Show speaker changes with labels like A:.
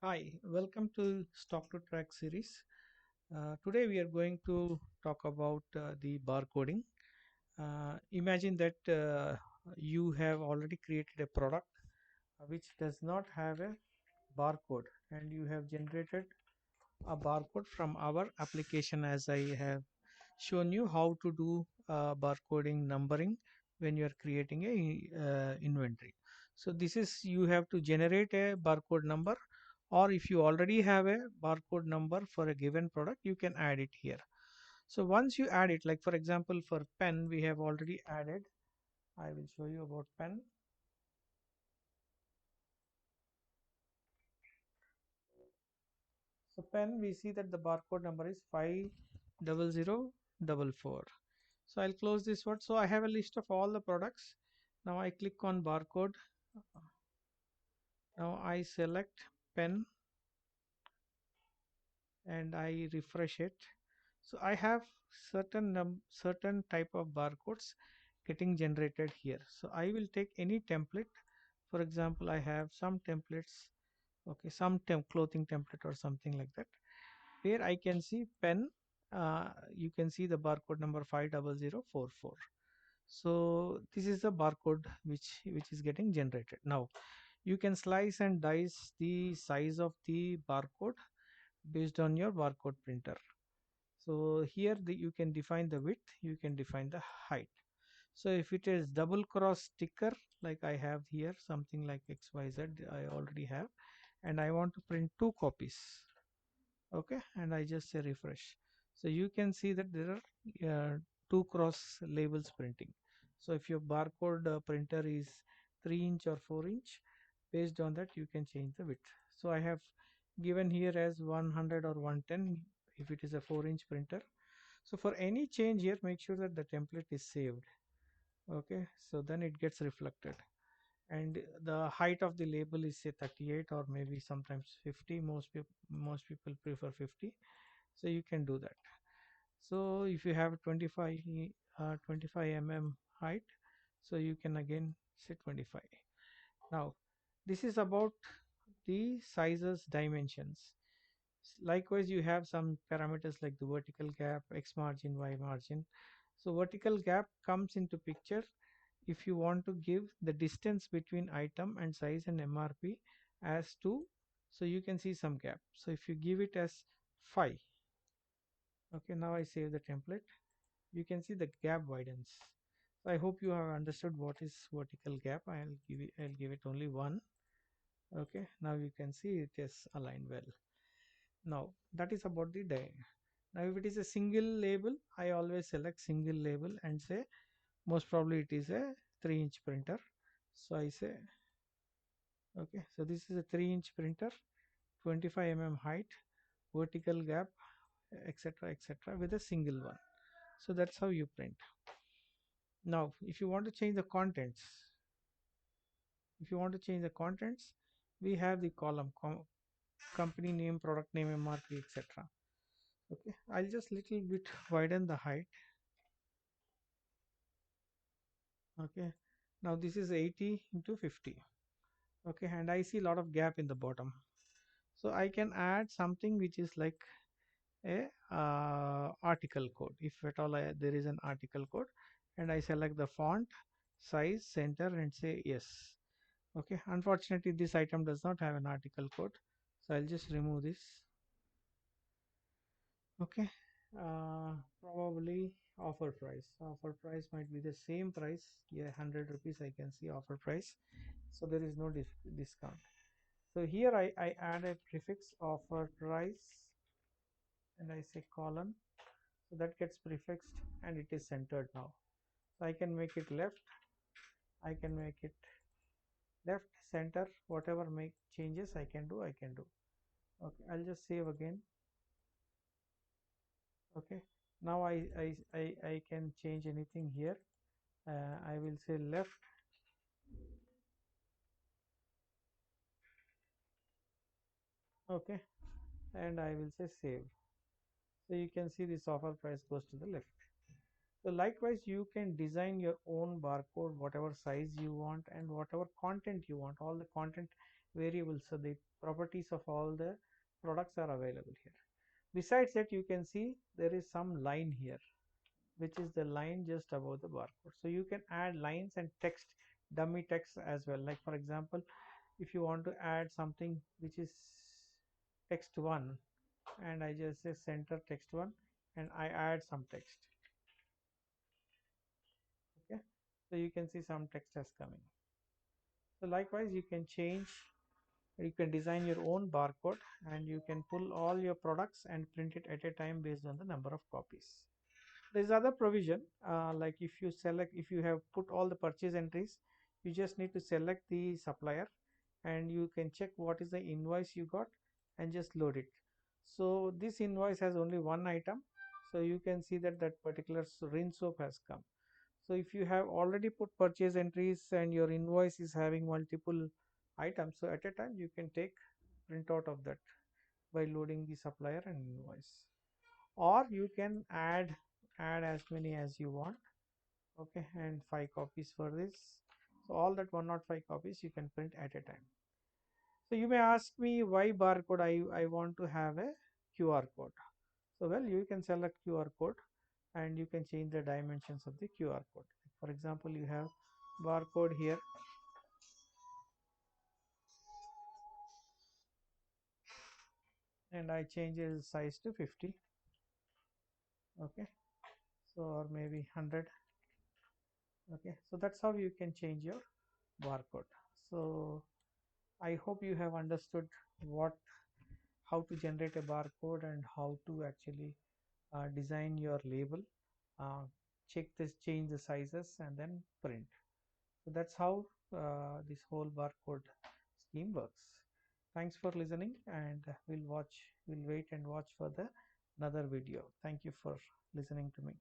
A: Hi, welcome to Stock to Track series. Today we are going to talk about the barcoding. Imagine that you have already created a product which does not have a barcode, and you have generated a barcode from our application, as I have shown you how to do barcoding numbering when you are creating a inventory. So this is, you have to generate a barcode number, or if you already have a barcode number for a given product, you can add it here. So once you add it, like for example for pen we have already added. I will show you about pen. So pen, we see that the barcode number is 50044. So I'll close this one. So I have a list of all the products. Now I click on barcode. Now I select pen and I refresh it. So I have certain type of barcodes getting generated here. So I will take any template. For example, I have some templates. Okay, some clothing template or something like that. Here I can see pen. You can see the barcode number 50044. So this is the barcode which is getting generated. Now you can slice and dice the size of the barcode based on your barcode printer. So here you can define the width, you can define the height. So if it is double cross sticker, like I have here something like XYZ, I already have, and I want to print two copies. Okay, and I just say refresh. So you can see that there are two cross labels printing. So if your barcode printer is 3" or 4", based on that you can change the width. So I have given here as 100 or 110 if it is a 4" printer. So for any change here, make sure that the template is saved. Okay, so then it gets reflected, and the height of the label is say 38 or maybe sometimes 50. Most people prefer 50, so you can do that. So if you have 25 height, so you can again say 25. Now this is about the sizes dimensions. Likewise, you have some parameters like the vertical gap, x margin, y margin. So vertical gap comes into picture if you want to give the distance between item and size and MRP as 2. So you can see some gap. So if you give it as 5, okay, now I save the template. You can see the gap widens. So I hope you have understood what is vertical gap. I'll give it only 1. Okay, now you can see it is aligned well. Now that is about the die. Now if it is a single label, I always select single label and say most probably it is a 3" printer. So I say okay, so this is a 3" printer, 25 height, vertical gap, etc., etc., with a single one. So that's how you print. Now if you want to change the contents, we have the column company name, product name, MRP, etc. Okay, I'll just little bit widen the height. Okay, now this is 80 into 50. Okay, and I see a lot of gap in the bottom, so I can add something which is like a article code. If at all there is an article code, and I select the font, size, center, and say yes. Okay, unfortunately this item does not have an article code, so I'll just remove this. Okay, probably offer price might be the same price. Yeah, 100 rupees I can see offer price, so there is no discount. So here I add a prefix offer price, and I say colon, so that gets prefixed and it is centered now. So I can make it left, I can make it left, center, whatever make changes I can do. Okay, I'll just save again. Okay, now I can change anything here. I will say left. Okay, and I will say save. So you can see this offer price goes to the left. So likewise, you can design your own barcode, whatever size you want and whatever content you want. All the content variables, so the properties of all the products are available here. Besides that, you can see there is some line here, which is the line just above the barcode. So you can add lines and text, dummy text as well. Like for example, if you want to add something which is text 1, and I just say center text 1 and I add some text. Okay, so you can see some text has coming. So likewise, you can change, you can design your own barcode, and you can pull all your products and print it at a time based on the number of copies. There's other provision, like if you select, if you have put all the purchase entries, you just need to select the supplier and you can check what is the invoice you got and just load it. So this invoice has only one item, so you can see that that particular rinse soap has come. So if you have already put purchase entries and your invoice is having multiple items, so at a time you can take printout of that by loading the supplier and invoice, or you can add as many as you want. Okay, and 5 copies for this. So all that 105 copies you can print at a time. So you may ask me why barcode. I want to have a QR code. So well, you can select QR code and you can change the dimensions of the QR code. For example, you have barcode here, and I change the size to 50. Okay, so or maybe 100. Okay, so that's how you can change your barcode. So I hope you have understood what how to generate a barcode and how to actually design your label, uh, check this, change the sizes, and then print. So that's how this whole barcode scheme works. Thanks for listening, and we'll wait and watch for the another video. Thank you for listening to me.